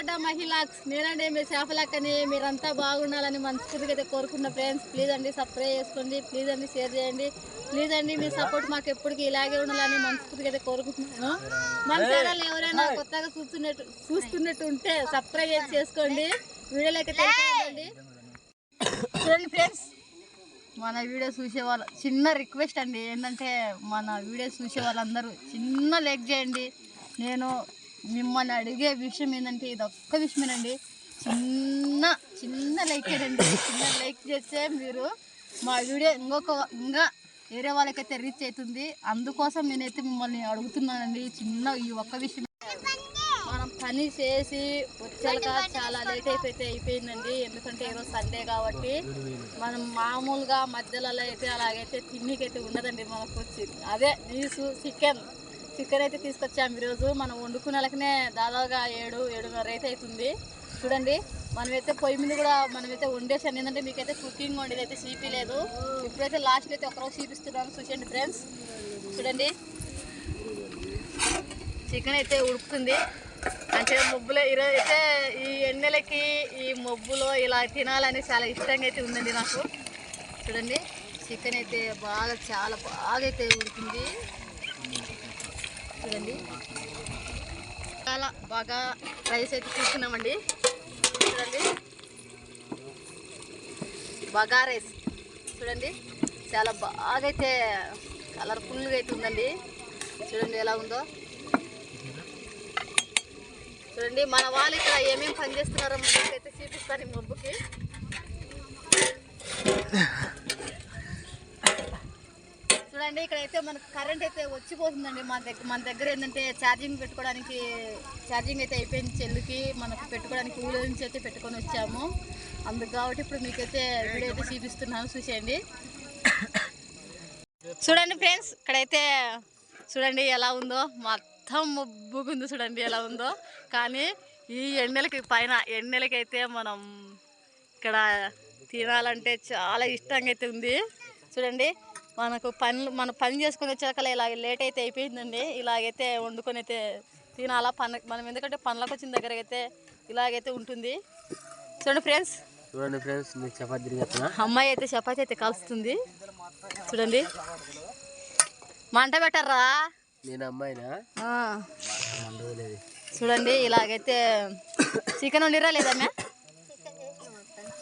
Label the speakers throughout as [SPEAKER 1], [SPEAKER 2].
[SPEAKER 1] చేపలడ్డ మహిళాక్స్ నేనండి మీ చేపలక్కని మీరంతా బాగుండాలని మనస్ఫూర్తిగా అయితే కోరుకున్న ఫ్రెండ్స్. ప్లీజ్ అండి సబ్స్క్రైబ్ చేసుకోండి, ప్లీజ్ అండి షేర్ చేయండి, ప్లీజ్ అండి మీ సపోర్ట్ మాకు ఎప్పటికీ ఇలాగే ఉండాలని మనస్ఫూర్తిగా అయితే కోరుకుంటున్నాను. మన ఛానల్ ఎవరైనా కొత్తగా చూస్తున్నట్టు ఉంటే సబ్స్క్రైబ్ చేసుకోండి, వీడియోలోకి తెలియజేయండి. చూడండి ఫ్రెండ్స్, మన వీడియో చూసే వాళ్ళు చిన్న రిక్వెస్ట్ అండి ఏంటంటే మన వీడియో చూసే వాళ్ళందరూ చిన్న లైక్ చేయండి. నేను మిమ్మల్ని అడిగే విషయం ఏంటంటే ఇది ఒక్క విషయమేనండి, చిన్న లైక్ చేయండి. చిన్న లైక్ చేస్తే మీరు మా వీడియో ఇంకా వేరే వాళ్ళకైతే రీచ్ అవుతుంది. అందుకోసం నేనైతే మిమ్మల్ని అడుగుతున్నానండి, చిన్న ఈ ఒక్క విషయం. మనం పని చేసి వచ్చాక చాలా లేట్ అయిపోయిందండి, ఎందుకంటే ఈరోజు సండే కాబట్టి మనం మామూలుగా మధ్యలో అయితే అలాగైతే తిన్నీకైతే ఉండదండి. మనకు అదే నీసు చికెన్ అయితే తీసుకొచ్చాము ఈరోజు. మనం వండుకునేలకనే దాదాపుగా 7:30 అయితే అవుతుంది. చూడండి మనమైతే పొయ్యి మీద కూడా మనమైతే వండేసాను, ఏంటంటే మీకైతే కుకింగ్ వండేది అయితే చూపించలేదు. ఇప్పుడైతే లాస్ట్ అయితే ఒకరోజు చూపిస్తున్నాను, చూసండి ఫ్రెండ్స్. చూడండి చికెన్ అయితే ఉడుకుతుంది. అంటే మొబ్బులో ఈరోజు అయితే ఈ ఎండలకి ఈ మొబ్బులో ఇలా తినాలని చాలా ఇష్టంగా అయితే ఉందండి నాకు. చూడండి చికెన్ అయితే చాలా బాగా అయితే ఉడికింది. చూడండి చాలా బాగా రైస్ అయితే తీసుకున్నామండి. చూడండి బగా రైస్ చూడండి చాలా బాగా అయితే కలర్ఫుల్గా అయితే ఉందండి. చూడండి ఎలా ఉందో. చూడండి మన వాళ్ళు ఇక్కడ ఏమేమి పని చేస్తున్నారో మనకైతే చూపిస్తారు ఈ మబ్బుకి. చూడండి ఇక్కడైతే మనకు కరెంట్ అయితే వచ్చిపోతుందండి. మన దగ్గర ఏంటంటే ఛార్జింగ్ పెట్టుకోవడానికి ఛార్జింగ్ అయితే అయిపోయింది, చెల్లుకి మనకు పెట్టుకోవడానికి ఊళ్ళో నుంచి అయితే పెట్టుకొని వచ్చాము. అందుకు కాబట్టి ఇప్పుడు మీకైతే వీడియో అయితే చూపిస్తున్నాను, చూసేయండి. చూడండి ఫ్రెండ్స్ ఇక్కడైతే చూడండి ఎలా ఉందో, మొత్తం మబ్బుగుంది. చూడండి ఎలా ఉందో. కానీ ఈ ఎండలకైతే మనం ఇక్కడ తినాలంటే చాలా ఇష్టంగా అయితే ఉంది. చూడండి మన పని చేసుకొని వచ్చాక ఇలా లేట్ అయితే అయిపోయిందండి. ఇలాగైతే వండుకొని అయితే తినాలా మనం, ఎందుకంటే పనులకు వచ్చిన దగ్గర అయితే ఇలాగైతే ఉంటుంది. చూడండి ఫ్రెండ్స్ అమ్మాయి అయితే చపాతీ అయితే కాల్స్తుంది. చూడండి మంట పెట్టర్రా
[SPEAKER 2] నేను అమ్మాయినా.
[SPEAKER 1] చూడండి ఇలాగైతే చికెన్ వండిరా లేదమ్మా?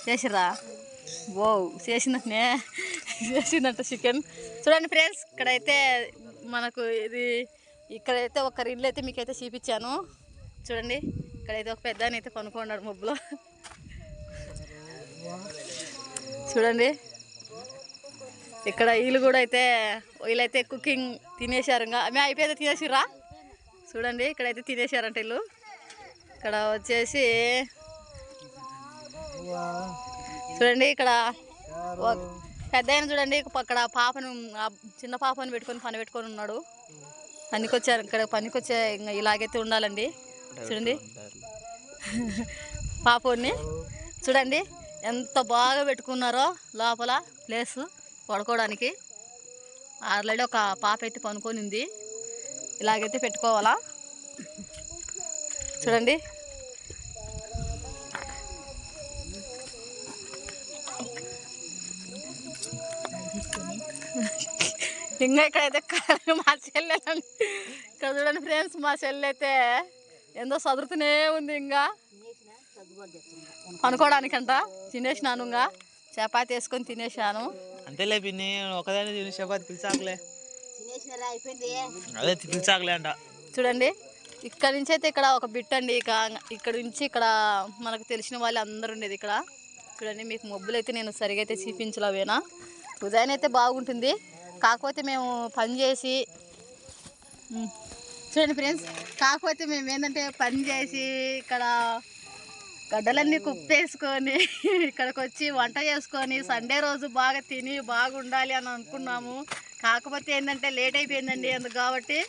[SPEAKER 1] చేసిర్రా? ఓ చేసిందంట చికెన్. చూడండి ఫ్రెండ్స్ ఇక్కడైతే మనకు ఇక్కడైతే ఒక ఇల్లు అయితే మీకైతే చూపించాను. చూడండి ఇక్కడైతే ఒక పెద్ద అయితే కొనుక్కున్నాడు మబ్బులో. చూడండి ఇక్కడ వీళ్ళైతే కుకింగ్ తినేశారు. ఇంకా మేము అయిపోయితే తినేసిర్రా? చూడండి ఇక్కడైతే తినేశారంట వీళ్ళు. ఇక్కడ వచ్చేసి చూడండి ఇక్కడ పెద్ద ఆయన చూడండి అక్కడ చిన్న పాపను పెట్టుకొని ఉన్నాడు. పనికొచ్చారు, ఇక్కడ పనికొచ్చే ఇంకా ఇలాగైతే ఉండాలండి. చూడండి పాపని చూడండి ఎంత బాగా పెట్టుకున్నారో లోపల ప్లేసు పడుకోవడానికి. ఆల్రెడీ ఒక పాప అయితే పనుకొనింది, ఇలాగైతే పెట్టుకోవాలా. చూడండి ఇంకా ఇక్కడైతే మా చెల్లె ఇక్కడ చూడండి ఫ్రెండ్స్, మా చెల్లె అయితే ఎంతో చదువుతూనే ఉంది. ఇంకా అనుకోవడానికంట తినేసినాను, ఇంకా చపాతి వేసుకొని తినేసాను.
[SPEAKER 2] అంతేలే పిన్ని ఒకదాన్ని తిని చపాతి పిలిచాకులే అదే పిలిచాకులే అంట.
[SPEAKER 1] చూడండి ఇక్కడ నుంచి అయితే ఇక్కడ ఒక బిట్ అండి, ఇక్కడ నుంచి ఇక్కడ మనకు తెలిసిన వాళ్ళు అందరు ఉండేది ఇక్కడ. చూడండి మీకు మబ్బులు అయితే నేను సరిగా అయితే చూపించలేవేనా. ఉదయం అయితే బాగుంటుంది, కాకపోతే మేము పని చేసి చూడండి ఫ్రెండ్స్, కాకపోతే మేము ఏంటంటే పని చేసి ఇక్కడ గడ్డలన్నీ కుప్పేసుకొని ఇక్కడికి వచ్చి వంట చేసుకొని సండే రోజు బాగా తిని బాగుండాలి అని అనుకున్నాము. కాకపోతే ఏంటంటే లేట్ అయిపోయిందండి. అందుకు కాబట్టి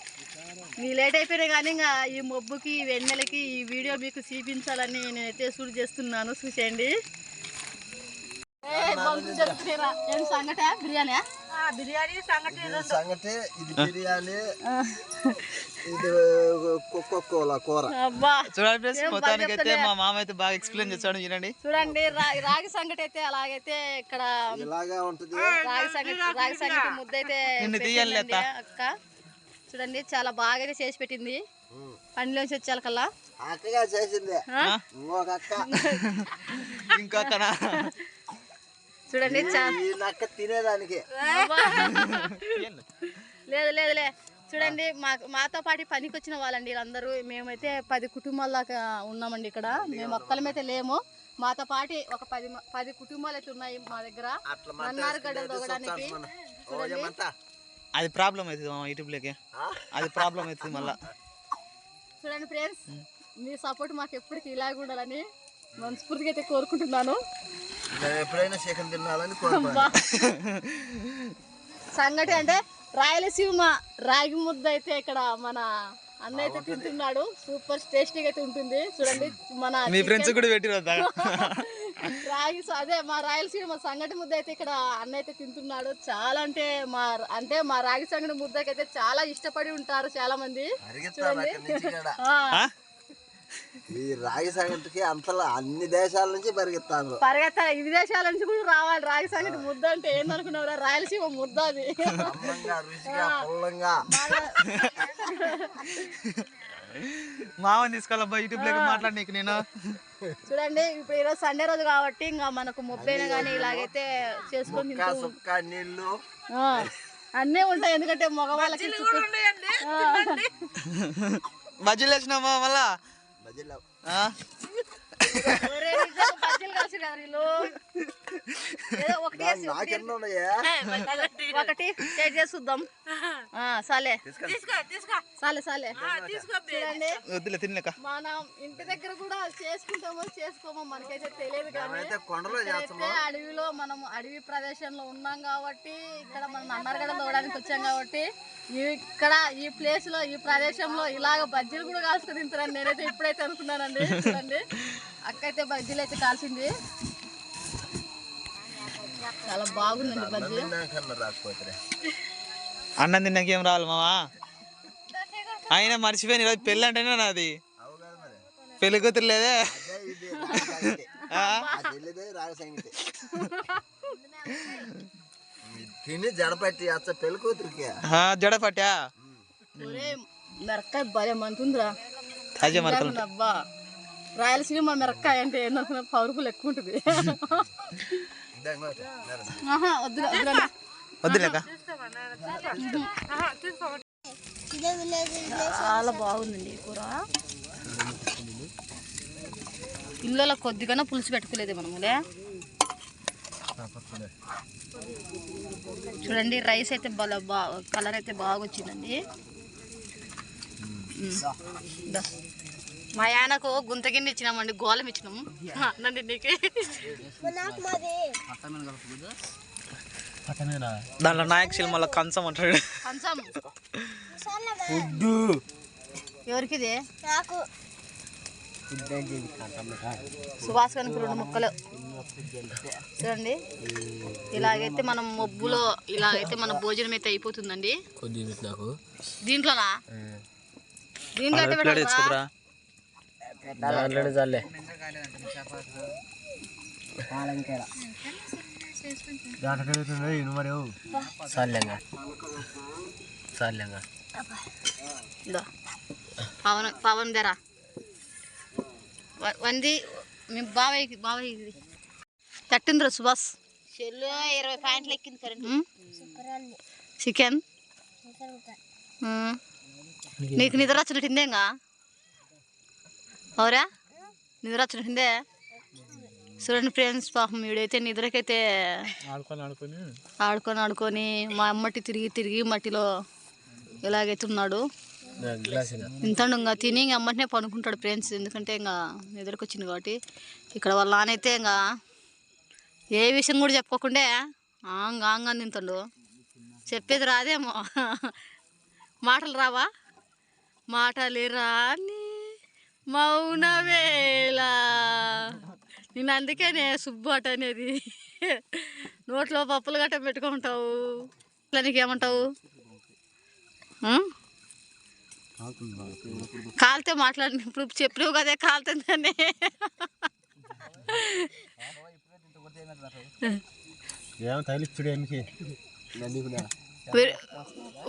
[SPEAKER 1] మీ లేట్ అయిపోయినా కానీ ఇంకా ఈ మబ్బుకి వెన్నెలకి ఈ వీడియో మీకు చూపించాలని నేనైతే షూట్ చేస్తున్నాను. చూసేయండి. ఏం సంగటే బిర్యానీ
[SPEAKER 3] సంగటి ఇది బిర్యానీ ఇది కోలా కూర.
[SPEAKER 2] చూడండి ఫ్రెండ్స్, మొత్తానికి అయితే మా మామ అయితే బాగా ఎక్స్ప్లెయిన్ చేస్తాడు. వినండి.
[SPEAKER 1] చూడండి రాగి సంగటి అయితే అలాగైతే ఇక్కడ
[SPEAKER 3] ఇలాగా ఉంటది.
[SPEAKER 1] రాగి సంగటి ముద్ద అయితే అక్క చూడండి చాలా బాగా అయితే చేసి పెట్టింది. పండ్లోంచి వచ్చేయాలి కల్లా
[SPEAKER 3] అక్కగా చేసింది ఇంకొక అక్క.
[SPEAKER 2] ఇంకొక
[SPEAKER 3] చూడండి అక్క తినేదానికి
[SPEAKER 1] లేదు చూడండి మాతో పాటు పనికి వచ్చిన వాళ్ళండి వీళ్ళందరూ. మేమైతే 10 కుటుంబాల దాకా ఉన్నామండి ఇక్కడ. మేము ఒక్కలమైతే లేము. మాతో పాటు ఒక 10 కుటుంబాలు అయితే ఉన్నాయి మా దగ్గర. నన్నారు గడ్డలు తోగడానికి
[SPEAKER 2] అది ప్రాబ్లం అవుతుంది యూట్యూబ్ లోకి, అది ప్రాబ్లం అవుతుంది మళ్ళా.
[SPEAKER 1] చూడండి ఫ్రెండ్స్, మీ సపోర్ట్ మాకు ఎప్పటికీ ఇలాగ ఉండాలని మనస్ఫూర్తిగా అయితే కోరుకుంటున్నాను.
[SPEAKER 3] ఎప్పుడైనా చికెన్ తినాలని
[SPEAKER 1] సంగటి అంటే రాయలసీమ రాగి ముద్ద అయితే ఇక్కడ మన అన్న అయితే తింటున్నాడు. సూపర్ టేస్టీగా అయితే ఉంటుంది. చూడండి మన
[SPEAKER 2] మీ ఫ్రెండ్స్ కూడా పెట్టి
[SPEAKER 1] రాగి అదే మా రాయలసీమ సంగటి ముద్ద అయితే ఇక్కడ అన్న అయితే తింటున్నాడు. చాలా అంటే మా రాగి సంగటి ముద్దకైతే చాలా ఇష్టపడి ఉంటారు చాలా మంది.
[SPEAKER 3] ఈ రాగి సంగటికి అంతలా అన్ని దేశాల నుంచి పరిగెత్తారు.
[SPEAKER 1] ఈ విదేశాల నుంచి కూడా రావాలి. రాగి సంగటి ముద్ద అంటే ఏందనుకున్నావురా, రాయలసీమ ముద్ద అది.
[SPEAKER 2] మామని తీసుకోవాలబ్బా యూట్యూబ్ లోకి మాట్లాడి నీకు నేను.
[SPEAKER 1] చూడండి ఇప్పుడు ఈరోజు సండే రోజు కాబట్టి ఇంకా మనకు ముద్దైనా కానీ ఇలాగైతే చేసుకొని
[SPEAKER 3] నీళ్ళు
[SPEAKER 1] అన్నీ ఉంటాయి. ఎందుకంటే మగవాళ్ళకి
[SPEAKER 2] బజ్జీలు వేసినామా మళ్ళా
[SPEAKER 1] బజ్జీలు కలిసి కదా వీళ్ళు. ఒకటి టేస్ట్ చేసి చూద్దాం. సాలే చూడండి, మనం ఇంటి దగ్గర కూడా చేసుకుంటామో చేసుకోమో మనకైతే తెలియదు. కానీ అడవిలో మనం అడవి ప్రదేశంలో ఉన్నాం కాబట్టి ఇక్కడ మనం నన్నరగడ తోవడానికి వచ్చాం కాబట్టి ఇక్కడ ఈ ప్లేస్ లో ఈ ప్రదేశంలో ఇలాగ బజ్జీలు కూడా కాల్చుకు తింటారని నేనైతే ఇప్పుడైతే అనుకున్నానండి. చూడండి అక్క అయితే బజ్జీలు అయితే కాల్చింది. చాలా బాగుందండి బజ్జీ.
[SPEAKER 2] అన్నం తిన్నాకేం రావాలి మావా, అయినా మర్చిపోయిన ఈరోజు పెళ్ళి అంటేనే నాది పెళ్లి కూతురు లేదే.
[SPEAKER 3] తిని జడపట్టి పెళ్లి కూతురికి
[SPEAKER 2] జడపట్టా
[SPEAKER 1] మిరక్కాయ భలే మంటుందిరా. అబ్బా రాయలసీమ మిరక్కాయ అంటే ఏంటనుకున్నా పవర్ఫుల్ ఎక్కువ ఉంటుంది.
[SPEAKER 2] వద్దులేక
[SPEAKER 1] చాలా బాగుందండి ఈ కూర. ఇళ్ళలో కొద్దిగానే పులుసు పెట్టుకోలేదు మనములే. చూడండి రైస్ అయితే కలర్ అయితే బాగా వచ్చిందండి. మా ఆయనకు గుంత గిన్నె ఇచ్చినామండి, గోళం ఇచ్చినాము నండి నీకు.
[SPEAKER 2] దాంట్లో నాయక్ మళ్ళీ కంచం అంటాడు.
[SPEAKER 1] కంచం ఎవరికి ఇది? సుభాష్ గారికి 2 ముక్కలు. చూడండి ఇలాగైతే మనం మొబ్బులో ఇలాగైతే మన భోజనం అయితే అయిపోతుందండి. దీంట్లోనా దీంట్లో పవన్ ధర వంది మీ బాబాయ్ తట్టిందిరా సుభాష్. 20 పాయింట్లు ఎక్కింది కరెంట్. చికెన్ నీకు నిద్ర వచ్చినట్టుందేగా అవురా, నిద్ర వచ్చినట్టుందే. చూడండి ఫ్రెండ్స్, పాపం వీడైతే నిద్రకైతే ఆడుకొని మా అమ్మటి తిరిగి మట్టిలో ఇలాగైతే ఉన్నాడు. ఇంతాడు ఇంకా తిని ఇంక అమ్మటినే పనుకుంటాడు ఫ్రెండ్స్. ఎందుకంటే ఇంకా నిద్రకు వచ్చింది కాబట్టి. ఇక్కడ వాళ్ళ నానైతే ఇంకా ఏ విషయం కూడా చెప్పుకోకుండా ఆంగా తింటాడు. చెప్పేది రాదేమో, మాటలు రావా, మాటలు రాని మౌన వేళ. నేను అందుకనే సుబ్బు అట అనేది. నోట్లో పప్పులు గట్ట పెట్టుకుంటావు నీకేమంటావు? కాలితే మాట్లాడి ఇప్పుడు చెప్పలేవు కదే కాలుతుందని.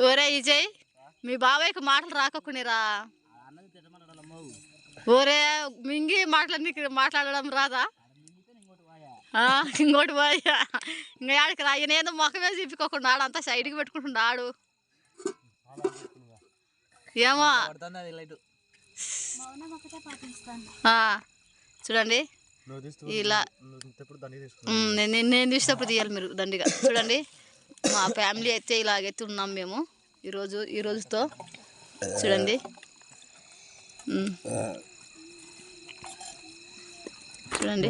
[SPEAKER 1] ఒరే విజయ్, మీ బాబాయ్కి మాటలు రాకకునేరా? ఒరే మింగి మాట్లాడడం రాదా? ఇంకోటి పోయా ఇంకా ఆడికి రా. ఈయన ఏదో మొఖమే చూపించుకోకుండా ఆడంతా సైడ్కి పెట్టుకుంటుండ ఆడు. ఏమో చూడండి ఇలా నేను తీసేటప్పుడు తీయాలి మీరు దండిగా. చూడండి మా ఫ్యామిలీ అయితే ఇలాగైతే ఉన్నాం మేము ఈ రోజుతో. చూడండి చూడండి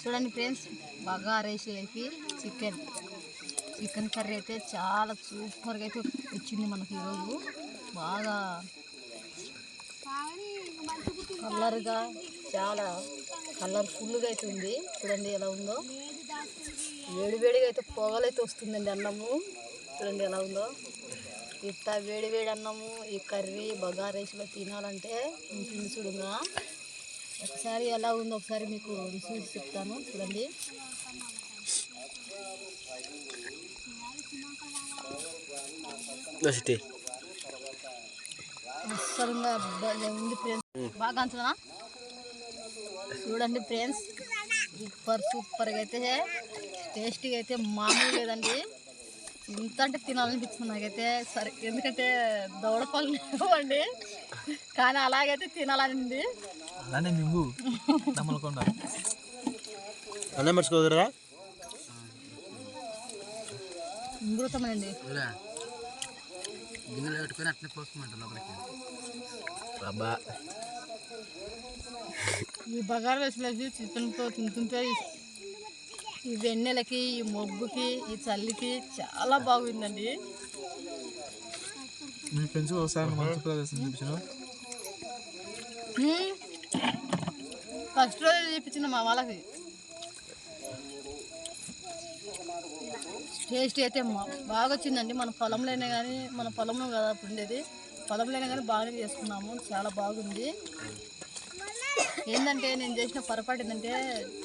[SPEAKER 1] చూడండి ఫ్రెండ్స్, బగారా రైస్లోకి చికెన్ కర్రీ అయితే చాలా సూపర్గా అయితే వచ్చింది మనకి ఈరోజు. బాగా కలర్గా చాలా కలర్ఫుల్గా అయితే ఉంది. చూడండి ఎలా ఉందో, వేడివేడిగా అయితే పొగలైతే వస్తుందండి అన్నము. చూడండి ఎలా ఉందో, ఇంత వేడివేడి అన్నము ఈ కర్రీ బగారా రైస్లో తినాలంటే ఉంటుంది. చూడంగా ఒకసారి ఎలా ఉందో ఒకసారి మీకు రుచి చెప్తాను. చూడండి అసలుగా ఉంది ఫ్రెండ్స్, బాగా అంచనా. చూడండి ఫ్రెండ్స్, సూపర్గా అయితే టేస్టీగా అయితే మామూలు లేదండి. ఇంత అంటే తినాలనిపించింది నాకైతే. సరే ఎందుకంటే దౌడపాలు లేవండి, కానీ అలాగైతే తినాలనింది. అమృతమండి. ఈ బగారా రైస్లోకి చికెన్తో తింటుంటే ఈ వెన్నెలకి, ఈ మొగ్గుకి, ఈ చల్లికి చాలా బాగుందండి. ఫస్ట్ రోజు చూపించిన మా వాళ్ళకి టేస్ట్ అయితే బాగా వచ్చిందండి. మన పొలంలోనే కానీ, మన పొలంలో కదా ఉండేది, పొలంలోనే కానీ బాగానే చేసుకున్నాము. చాలా బాగుంది. ఏంటంటే నేను చేసిన పొరపాటు ఏంటంటే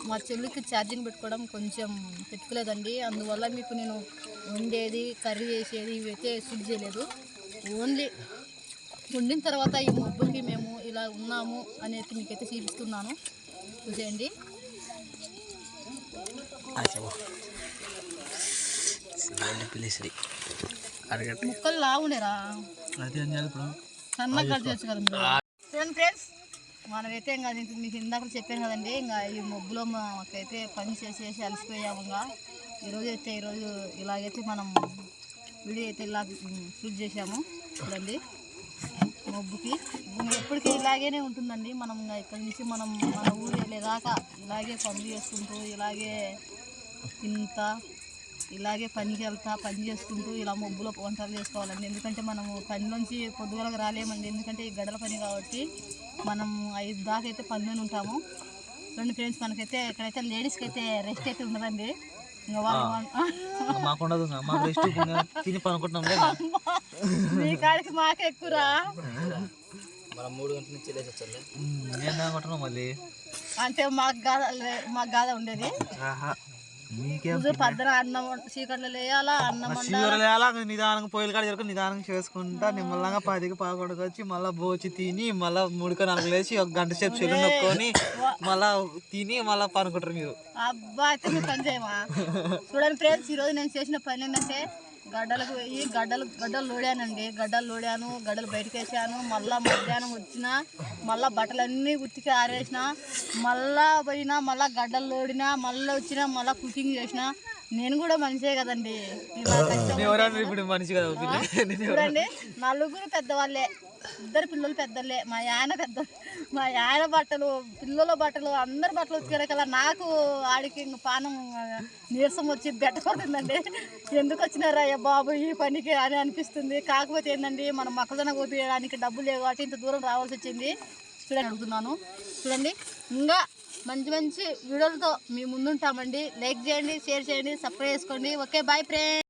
[SPEAKER 1] మా చెల్లికి ఛార్జింగ్ పెట్టుకోవడం కొంచెం పెట్టుకోలేదండి. అందువల్ల మీకు నేను వండేది కర్రీ చేసేది ఇవైతే షూట్ చేయలేదు. ఓన్లీ వండిన తర్వాత ఈ మొబ్బుకి మేము ఇలా ఉన్నాము అనేది మీకైతే చూపిస్తున్నాను. చూసేయండి. ముక్కలు లావునేరా, సన్నగా కట్ చేయొచ్చు కదా. చూడండి ఫ్రెండ్స్, మనమైతే ఇంకా మీకు ఇందాక చెప్పాను కదండి, ఇంకా ఈ మొబ్బులో మాకైతే పని చేసేసి అలసిపోయాము. ఇంకా ఈరోజు ఇలాగైతే మనం వీడియో అయితే ఇలా షూట్ చేసాము. చూడండి మొబ్బుకి ఎప్పటికీ ఇలాగే ఉంటుందండి. మనం ఇక్కడి నుంచి మన ఊరు వెళ్ళేదాకా ఇలాగే పనులు చేసుకుంటూ, ఇలాగే తింటా, ఇలాగే పనికి వెళ్తా, పని చేసుకుంటూ ఇలా మొబ్బులో వంటలు చేసుకోవాలండి. ఎందుకంటే మనము పని నుంచి పొద్దుగలకు రాలేమండి, ఎందుకంటే ఈ గడల పని కాబట్టి మనం 5 దాకా అయితే పనిలోనే ఉంటాము. చూడండి ఫ్రెండ్స్, మనకైతే ఇక్కడైతే లేడీస్కి అయితే రెస్ట్ అయితే ఉండదండి. ఇంకా మీ కాడికి మాకే ఎక్కువరా. అంటే మాకు గాదా ఉండేది. పద్దన అన్నం చీకట్లో లేయాలా, అన్నం
[SPEAKER 2] నిదానంగా పొయ్యిల కాడ జరుగు నిదానంగా చేసుకుంటా నిమ్మల్లంగా 10కి 11కి వచ్చి మళ్ళీ భోచి తిని మళ్ళీ 3కి 4 లేచి 1 గంట సేపు చెల్లు నొక్కొని మళ్ళా తిని మళ్ళీ పనుకుంటారు మీరు.
[SPEAKER 1] అబ్బా అయితే మీరు పని చేయమా. చూడండి ఫ్రెండ్స్, ఈరోజు నేను చేసిన పని ఏంటంటే గడ్డలకు పోయి గడ్డలు లోడానండి. గడ్డలు బయటకు వేసాను. మళ్ళీ మధ్యాహ్నం వచ్చిన మళ్ళీ బట్టలన్నీ ఉతికి ఆరేసిన, మళ్ళా పోయినా, మళ్ళీ గడ్డలు లోడినా, మళ్ళీ వచ్చినా, మళ్ళీ కుకింగ్ చేసిన. నేను కూడా మనిషే కదండి. చూడండి, 4 పెద్దవాళ్ళే, 2 పిల్లలు పెద్దలే. మా ఆయన బట్టలు, పిల్లల బట్టలు, అందరి బట్టలు ఉతికారు కదా. నాకు ఆడికి పానం నీరసం వచ్చి బెట్టపోతుందండి. ఎందుకు వచ్చినారా అయ్యా బాబు ఈ పనికి అని అనిపిస్తుంది. కాకపోతే ఏంటండి, మనం మొక్కజొన్న కోపించడానికి డబ్బులు లేవు కాబట్టి ఇంత దూరం రావాల్సి వచ్చింది. చూడండి అడుగుతున్నాను. చూడండి, ఇంకా మంచి మంచి వీడియోలతో మీ ముందుంటామండి. లైక్ చేయండి, షేర్ చేయండి, సబ్స్క్రైబ్ చేసుకోండి. Okay, bye friends.